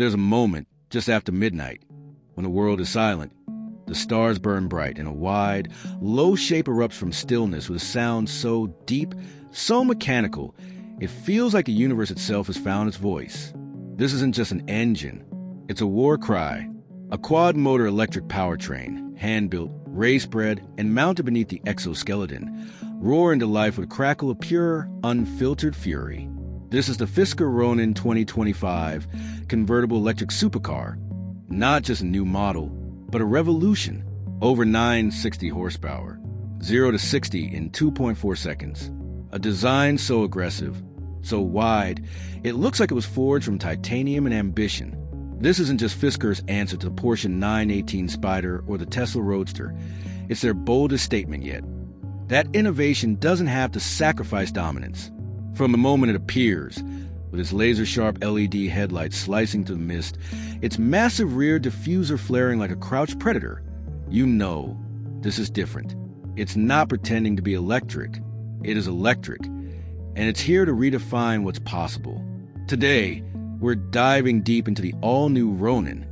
There's a moment, just after midnight, when the world is silent. The stars burn bright, and a wide, low shape erupts from stillness with a sound so deep, so mechanical, it feels like the universe itself has found its voice. This isn't just an engine. It's a war cry. A quad-motor electric powertrain, hand-built, race-bred, and mounted beneath the exoskeleton, roar into life with a crackle of pure, unfiltered fury. This is the Fisker Ronin 2025 convertible electric supercar. Not just a new model, but a revolution. Over 960 horsepower, 0 to 60 in 2.4 seconds. A design so aggressive, so wide, it looks like it was forged from titanium and ambition. This isn't just Fisker's answer to the Porsche 918 Spyder or the Tesla Roadster. It's their boldest statement yet. That innovation doesn't have to sacrifice dominance. From the moment it appears, with its laser-sharp LED headlights slicing through the mist, its massive rear diffuser flaring like a crouched predator, you know this is different. It's not pretending to be electric. It is electric, and it's here to redefine what's possible. Today, we're diving deep into the all-new Ronin.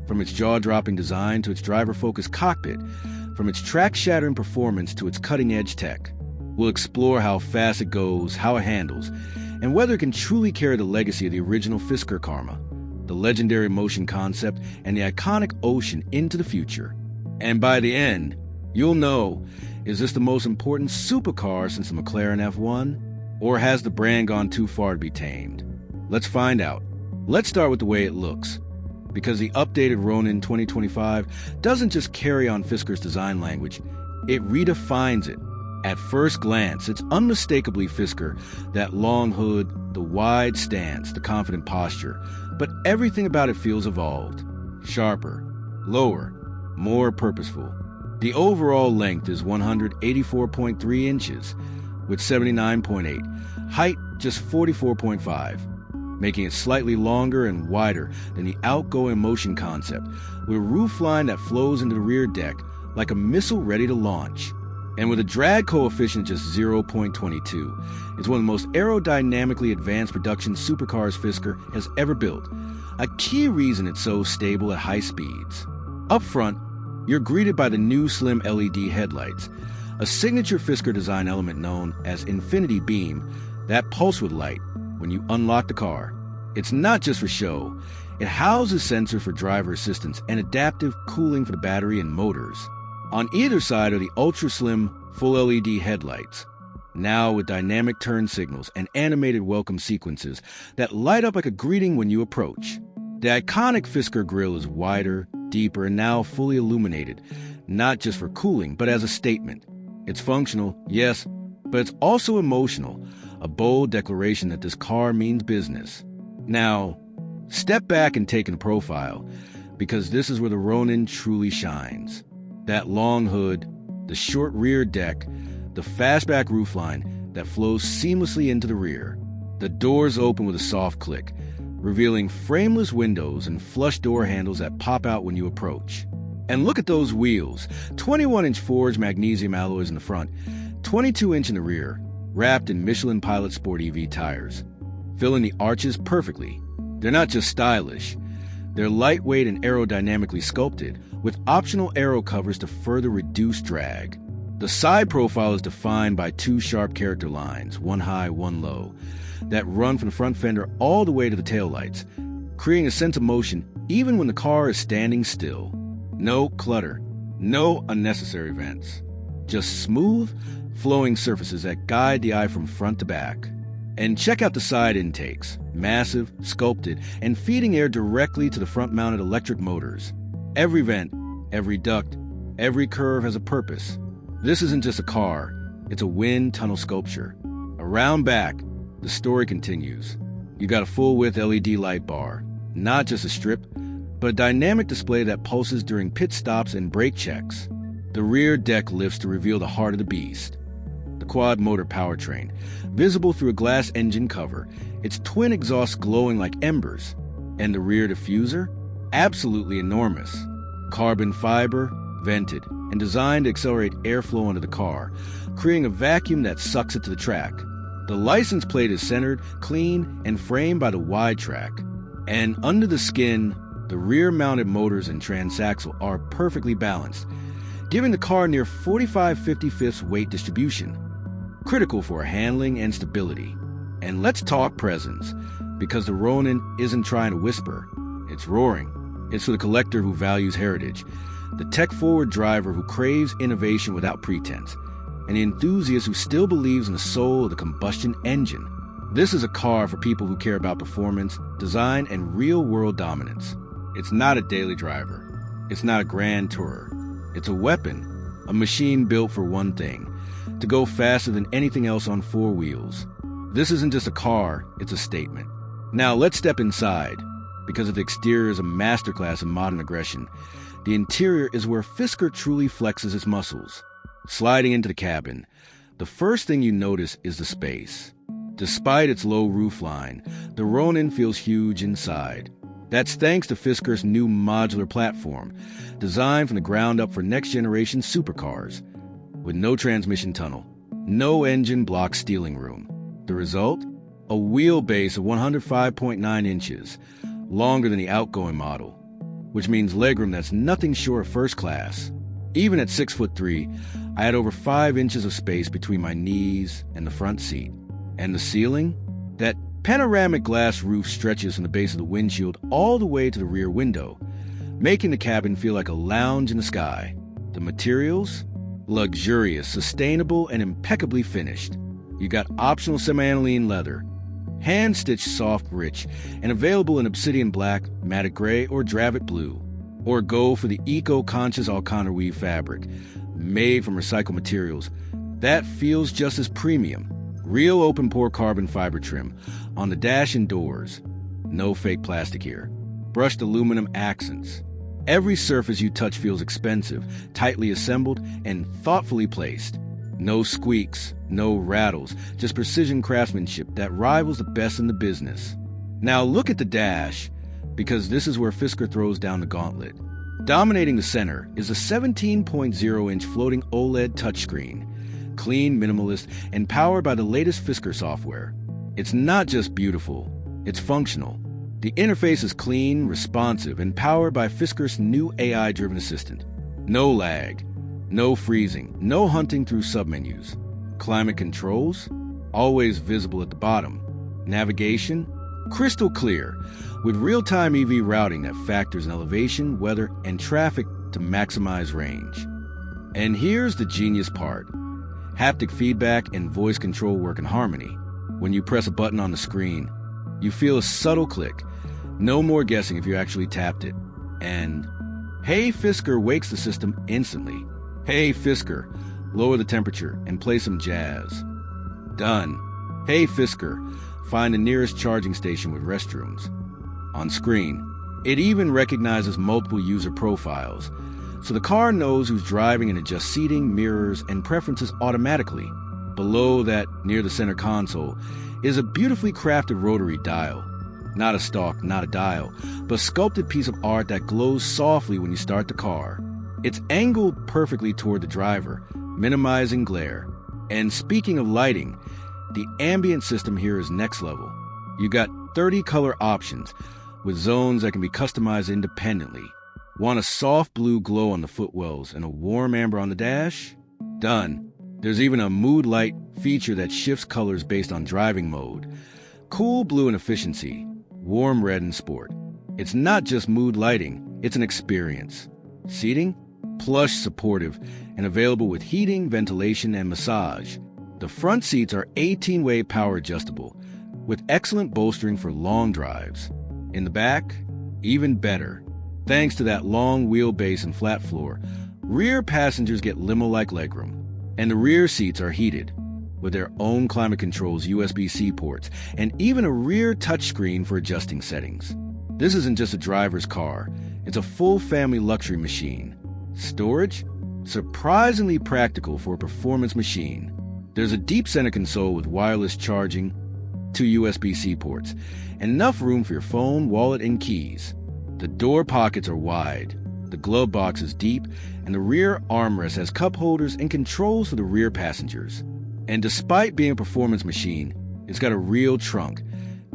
From its jaw-dropping design to its driver-focused cockpit, from its track-shattering performance to its cutting-edge tech. We'll explore how fast it goes, how it handles, and whether it can truly carry the legacy of the original Fisker Karma, the legendary motion concept, and the iconic Ocean into the future. And by the end, you'll know, is this the most important supercar since the McLaren F1? Or has the brand gone too far to be tamed? Let's find out. Let's start with the way it looks. Because the updated Ronin 2025 doesn't just carry on Fisker's design language, it redefines it. At first glance, it's unmistakably Fisker, that long hood, the wide stance, the confident posture. But everything about it feels evolved. Sharper, lower, more purposeful. The overall length is 184.3 inches, with 79.8. Height, just 44.5. Making it slightly longer and wider than the outgoing motion concept, with a roofline that flows into the rear deck like a missile ready to launch. And with a drag coefficient just 0.22, it's one of the most aerodynamically advanced production supercars Fisker has ever built, a key reason it's so stable at high speeds. Up front, you're greeted by the new slim LED headlights, a signature Fisker design element known as Infinity Beam that pulse with light when you unlock the car. It's not just for show. It houses sensors for driver assistance and adaptive cooling for the battery and motors. On either side are the ultra-slim, full LED headlights, now with dynamic turn signals and animated welcome sequences that light up like a greeting when you approach. The iconic Fisker grille is wider, deeper, and now fully illuminated, not just for cooling, but as a statement. It's functional, yes, but it's also emotional, a bold declaration that this car means business. Now, step back and take in profile, because this is where the Ronin truly shines. That long hood, the short rear deck, the fastback roofline that flows seamlessly into the rear. The doors open with a soft click, revealing frameless windows and flush door handles that pop out when you approach. And look at those wheels, 21-inch forged magnesium alloys in the front, 22-inch in the rear, wrapped in Michelin Pilot Sport EV tires, filling the arches perfectly. They're not just stylish, they're lightweight and aerodynamically sculpted, with optional aero covers to further reduce drag. The side profile is defined by two sharp character lines, one high, one low, that run from the front fender all the way to the taillights, creating a sense of motion even when the car is standing still. No clutter, no unnecessary vents, just smooth, flowing surfaces that guide the eye from front to back. And check out the side intakes, massive, sculpted, and feeding air directly to the front-mounted electric motors. Every vent, every duct, every curve has a purpose. This isn't just a car, it's a wind tunnel sculpture. Around back, the story continues. You got a full-width LED light bar, not just a strip, but a dynamic display that pulses during pit stops and brake checks. The rear deck lifts to reveal the heart of the beast. The quad-motor powertrain, visible through a glass engine cover, its twin exhausts glowing like embers. And the rear diffuser? Absolutely enormous. Carbon fiber, vented, and designed to accelerate airflow into the car, creating a vacuum that sucks it to the track. The license plate is centered, clean, and framed by the wide track. And under the skin, the rear-mounted motors and transaxle are perfectly balanced, giving the car near 45/55 weight distribution, critical for handling and stability. And let's talk presence, because the Ronin isn't trying to whisper, it's roaring. It's for the collector who values heritage, the tech-forward driver who craves innovation without pretense, and the enthusiast who still believes in the soul of the combustion engine. This is a car for people who care about performance, design, and real-world dominance. It's not a daily driver. It's not a grand tourer. It's a weapon, a machine built for one thing, to go faster than anything else on four wheels. This isn't just a car, it's a statement. Now let's step inside, because if the exterior is a masterclass in modern aggression, the interior is where Fisker truly flexes its muscles. Sliding into the cabin, the first thing you notice is the space. Despite its low roofline, the Ronin feels huge inside. That's thanks to Fisker's new modular platform, designed from the ground up for next-generation supercars. With no transmission tunnel, no engine block steering room. The result? A wheelbase of 105.9 inches, longer than the outgoing model, which means legroom that's nothing short of first class. Even at 6'3", I had over 5 inches of space between my knees and the front seat. And the ceiling? That panoramic glass roof stretches from the base of the windshield all the way to the rear window, making the cabin feel like a lounge in the sky. The materials? Luxurious, sustainable, and impeccably finished. You got optional semi-aniline leather, hand-stitched soft rich, and available in obsidian black, matted gray, or dravet blue. Or go for the eco-conscious Alcantara weave fabric, made from recycled materials. That feels just as premium. Real open-pore carbon fiber trim on the dash and doors. No fake plastic here. Brushed aluminum accents. Every surface you touch feels expensive, tightly assembled, and thoughtfully placed. No squeaks, no rattles, just precision craftsmanship that rivals the best in the business. Now look at the dash, because this is where Fisker throws down the gauntlet. Dominating the center is a 17.0-inch floating OLED touchscreen, clean, minimalist, and powered by the latest Fisker software. It's not just beautiful, it's functional. The interface is clean, responsive, and powered by Fisker's new AI-driven assistant. No lag, no freezing, no hunting through submenus. Climate controls, always visible at the bottom. Navigation, crystal clear, with real-time EV routing that factors in elevation, weather, and traffic to maximize range. And here's the genius part. Haptic feedback and voice control work in harmony. When you press a button on the screen, you feel a subtle click. No more guessing if you actually tapped it. And Hey Fisker wakes the system instantly. Hey Fisker, lower the temperature and play some jazz. Done. Hey Fisker, find the nearest charging station with restrooms. On screen, it even recognizes multiple user profiles, so the car knows who's driving and adjusts seating, mirrors, and preferences automatically. Below that, near the center console, is a beautifully crafted rotary dial. Not a stalk, not a dial, but a sculpted piece of art that glows softly when you start the car. It's angled perfectly toward the driver, minimizing glare. And speaking of lighting, the ambient system here is next level. You got 30 color options, with zones that can be customized independently. Want a soft blue glow on the footwells and a warm amber on the dash? Done. There's even a mood light feature that shifts colors based on driving mode. Cool blue in efficiency, warm red in sport. It's not just mood lighting, it's an experience. Seating? Plush, supportive, and available with heating, ventilation, and massage. The front seats are 18-way power adjustable, with excellent bolstering for long drives. In the back, even better. Thanks to that long wheelbase and flat floor, rear passengers get limo-like legroom. And the rear seats are heated, with their own climate controls, USB-C ports, and even a rear touchscreen for adjusting settings. This isn't just a driver's car, it's a full family luxury machine. Storage? Surprisingly practical for a performance machine. There's a deep center console with wireless charging, 2 USB-C ports, and enough room for your phone, wallet, and keys. The door pockets are wide, the glove box is deep, and the rear armrest has cup holders and controls for the rear passengers. And despite being a performance machine, it's got a real trunk,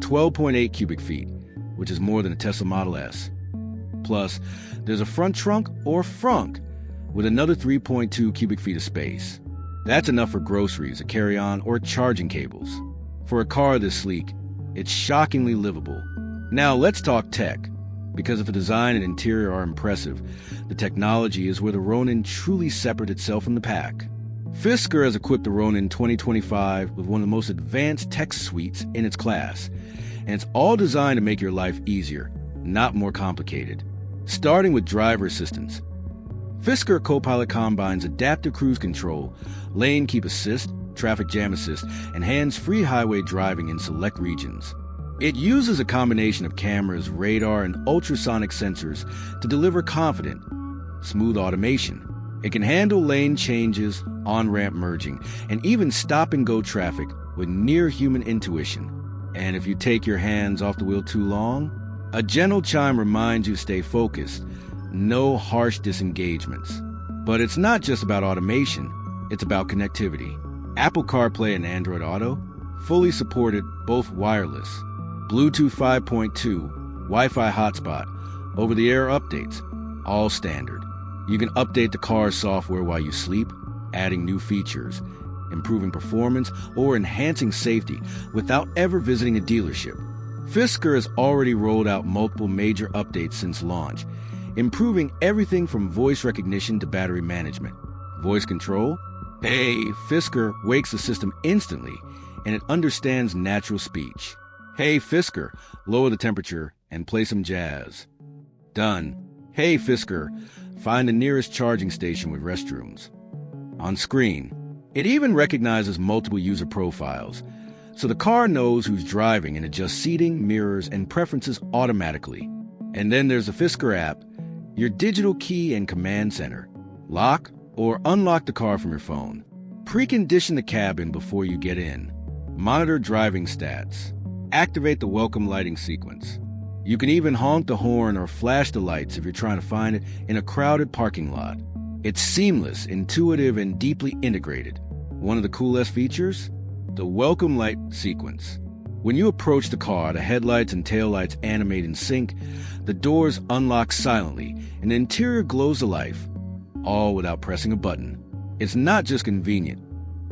12.8 cubic feet, which is more than a Tesla Model S. Plus, there's a front trunk, or frunk, with another 3.2 cubic feet of space. That's enough for groceries, a carry-on, or charging cables. For a car this sleek, it's shockingly livable. Now let's talk tech. Because if the design and interior are impressive, the technology is where the Ronin truly separates itself from the pack. Fisker has equipped the Ronin 2025 with one of the most advanced tech suites in its class, and it's all designed to make your life easier, not more complicated. Starting with driver assistance. Fisker Copilot combines adaptive cruise control, lane keep assist, traffic jam assist, and hands-free highway driving in select regions. It uses a combination of cameras, radar, and ultrasonic sensors to deliver confident, smooth automation. It can handle lane changes, on-ramp merging, and even stop-and-go traffic with near-human intuition. And if you take your hands off the wheel too long, a gentle chime reminds you to stay focused. No harsh disengagements. But it's not just about automation, it's about connectivity. Apple CarPlay and Android Auto, fully supported, both wireless. Bluetooth 5.2, Wi-Fi hotspot, over-the-air updates, all standard. You can update the car's software while you sleep, adding new features, improving performance, or enhancing safety without ever visiting a dealership. Fisker has already rolled out multiple major updates since launch, improving everything from voice recognition to battery management. Voice control? Hey, Fisker wakes the system instantly, and it understands natural speech. Hey, Fisker, lower the temperature and play some jazz. Done. Hey, Fisker, find the nearest charging station with restrooms. On screen, it even recognizes multiple user profiles, so the car knows who's driving and adjusts seating, mirrors, and preferences automatically. And then there's the Fisker app, your digital key and command center. Lock or unlock the car from your phone. Precondition the cabin before you get in. Monitor driving stats. Activate the welcome lighting sequence. You can even honk the horn or flash the lights if you're trying to find it in a crowded parking lot. It's seamless, intuitive, and deeply integrated. One of the coolest features? The welcome light sequence. When you approach the car, the headlights and taillights animate in sync, the doors unlock silently, and the interior glows to life, all without pressing a button. It's not just convenient,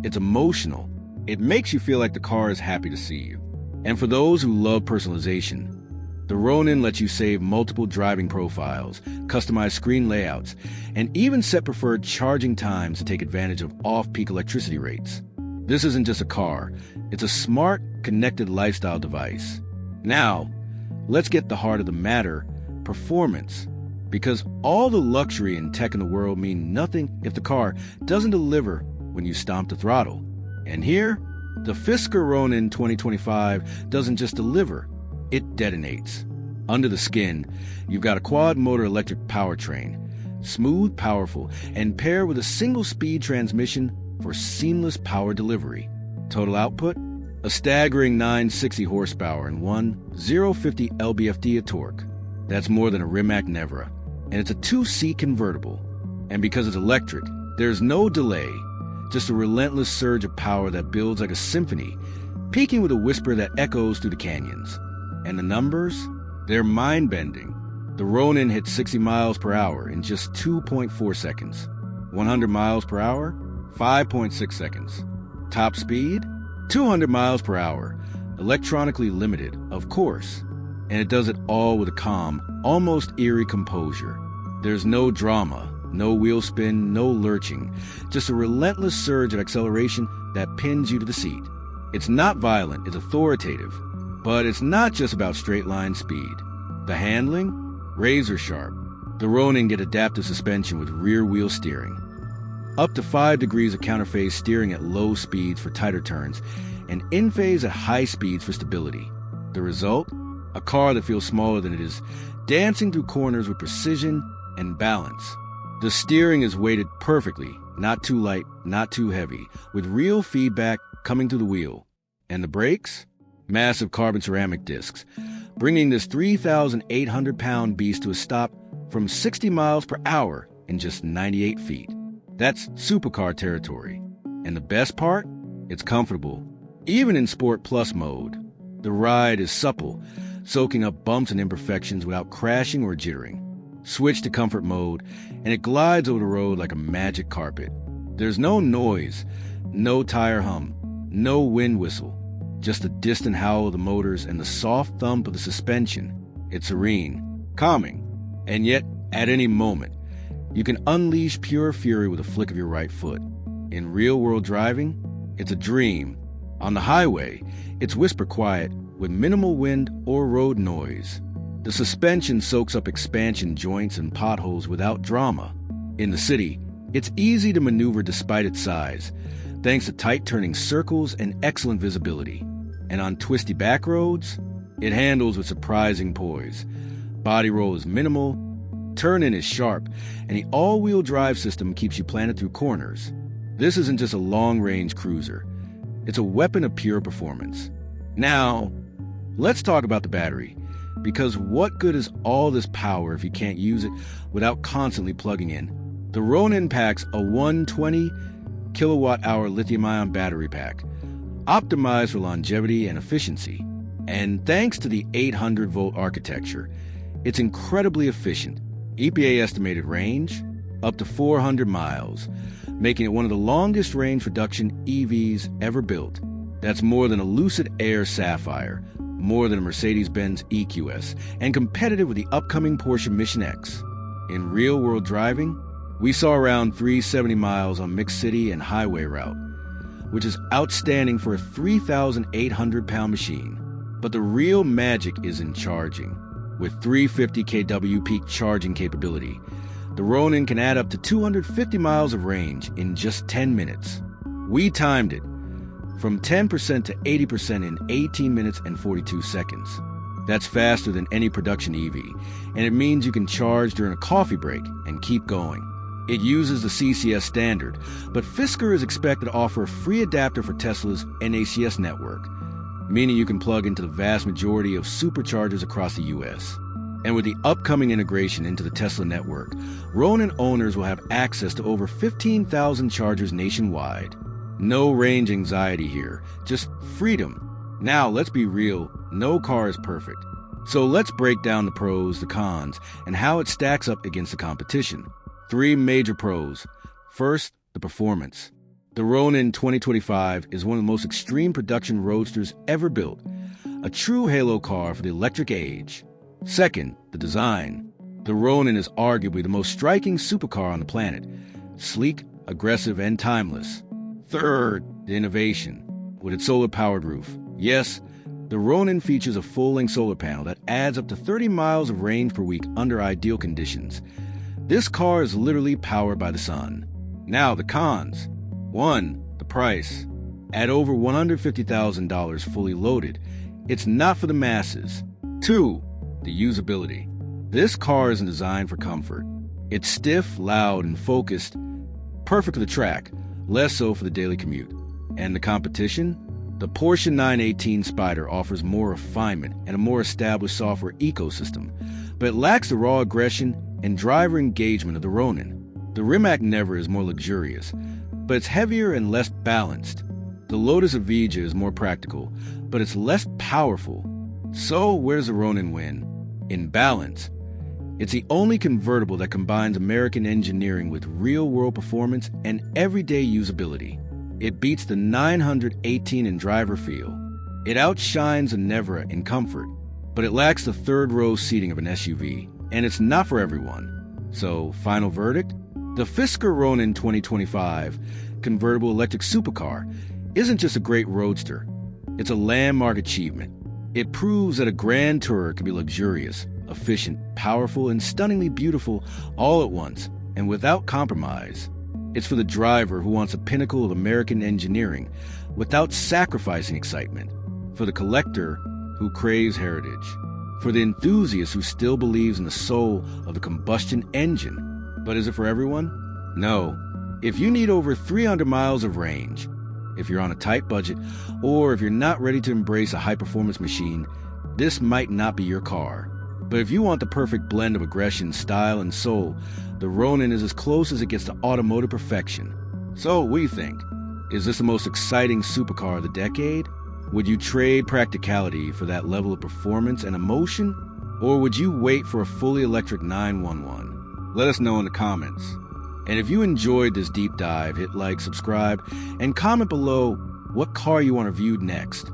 it's emotional. It makes you feel like the car is happy to see you. And for those who love personalization, the Ronin lets you save multiple driving profiles, customize screen layouts, and even set preferred charging times to take advantage of off-peak electricity rates. This isn't just a car, it's a smart, connected lifestyle device. Now, let's get the heart of the matter, performance. Because all the luxury and tech in the world mean nothing if the car doesn't deliver when you stomp the throttle. And here, the Fisker Ronin 2025 doesn't just deliver, it detonates. Under the skin, you've got a quad-motor electric powertrain, smooth, powerful, and paired with a single-speed transmission for seamless power delivery. Total output? A staggering 960 horsepower and 050 lb-ft of torque. That's more than a Rimac Nevera, and it's a two-seat convertible. And because it's electric, there's no delay, just a relentless surge of power that builds like a symphony, peaking with a whisper that echoes through the canyons. And the numbers? They're mind-bending. The Ronin hit 60 miles per hour in just 2.4 seconds. 100 miles per hour? 5.6 seconds. Top speed? 200 miles per hour. Electronically limited, of course. And it does it all with a calm, almost eerie composure. There's no drama, no wheel spin, no lurching, just a relentless surge of acceleration that pins you to the seat. It's not violent, it's authoritative. But it's not just about straight-line speed. The handling? Razor sharp. The Ronin get adaptive suspension with rear-wheel steering. Up to 5 degrees of counterphase steering at low speeds for tighter turns, and in-phase at high speeds for stability. The result? A car that feels smaller than it is, dancing through corners with precision and balance. The steering is weighted perfectly, not too light, not too heavy, with real feedback coming through the wheel. And the brakes? Massive carbon ceramic discs, bringing this 3,800-pound beast to a stop from 60 miles per hour in just 98 feet. That's Supercar territory. And the best part? It's comfortable. Even in Sport Plus mode. The ride is supple, soaking up bumps and imperfections without crashing or jittering. Switch to comfort mode, and it glides over the road like a magic carpet. There's no noise, no tire hum, no wind whistle, just the distant howl of the motors and the soft thump of the suspension. It's serene, calming, and yet, at any moment, you can unleash pure fury with a flick of your right foot. In real-world driving, it's a dream. On the highway, it's whisper quiet with minimal wind or road noise. The suspension soaks up expansion joints and potholes without drama. In the city, it's easy to maneuver despite its size, thanks to tight turning circles and excellent visibility. And on twisty back roads, it handles with surprising poise. Body roll is minimal, turn-in is sharp, and the all-wheel drive system keeps you planted through corners. This isn't just a long-range cruiser. It's a weapon of pure performance. Now, let's talk about the battery, because what good is all this power if you can't use it without constantly plugging in? The Ronin packs a 120 kilowatt-hour lithium-ion battery pack, optimized for longevity and efficiency. And thanks to the 800-volt architecture, it's incredibly efficient. EPA estimated range, up to 400 miles, making it one of the longest range reduction EVs ever built. That's more than a Lucid Air Sapphire, more than a Mercedes-Benz EQS, and competitive with the upcoming Porsche Mission X. In real-world driving, we saw around 370 miles on mixed city and highway route, which is outstanding for a 3,800-pound machine. But the real magic is in charging. With 350 kW peak charging capability, the Ronin can add up to 250 miles of range in just 10 minutes. We timed it from 10% to 80% in 18 minutes and 42 seconds. That's faster than any production EV, and it means you can charge during a coffee break and keep going. It uses the CCS standard, but Fisker is expected to offer a free adapter for Tesla's NACS network, meaning you can plug into the vast majority of superchargers across the US. And with the upcoming integration into the Tesla network, Ronin owners will have access to over 15,000 chargers nationwide. No range anxiety here, just freedom. Now, let's be real, no car is perfect. So let's break down the pros, the cons, and how it stacks up against the competition. 3 major pros. First, the performance. The Ronin 2025 is one of the most extreme production roadsters ever built, a true halo car for the electric age. Second, the design. The Ronin is arguably the most striking supercar on the planet, sleek, aggressive, and timeless. Third, the innovation. With its solar-powered roof. Yes, the Ronin features a full-length solar panel that adds up to 30 miles of range per week under ideal conditions. This car is literally powered by the sun. Now, the cons. 1. The price. At over $150,000 fully loaded, it's not for the masses. 2. The usability. This car isn't designed for comfort. It's stiff, loud, and focused, perfect for the track, less so for the daily commute. And the competition? The Porsche 918 Spyder offers more refinement and a more established software ecosystem, but it lacks the raw aggression and driver engagement of the Ronin. The Rimac Never is more luxurious, but it's heavier and less balanced. The Lotus Evija is more practical, but it's less powerful. So where does the Ronin win? In balance. It's the only convertible that combines American engineering with real-world performance and everyday usability. It beats the 918 in driver feel. It outshines the Nevera in comfort, but it lacks the third-row seating of an SUV, and it's not for everyone. So, final verdict? The Fisker Ronin 2025 convertible electric supercar isn't just a great roadster. It's a landmark achievement. It proves that a Grand Tourer can be luxurious, efficient, powerful, and stunningly beautiful all at once, and without compromise. It's for the driver who wants a pinnacle of American engineering without sacrificing excitement, for the collector who craves heritage, for the enthusiast who still believes in the soul of the combustion engine. But is it for everyone? No. If you need over 300 miles of range, if you're on a tight budget, or if you're not ready to embrace a high-performance machine, this might not be your car. But if you want the perfect blend of aggression, style, and soul, the Ronin is as close as it gets to automotive perfection. So, what do you think? Is this the most exciting supercar of the decade? Would you trade practicality for that level of performance and emotion? Or would you wait for a fully electric 911? Let us know in the comments. And if you enjoyed this deep dive, hit like, subscribe, and comment below what car you want reviewed next.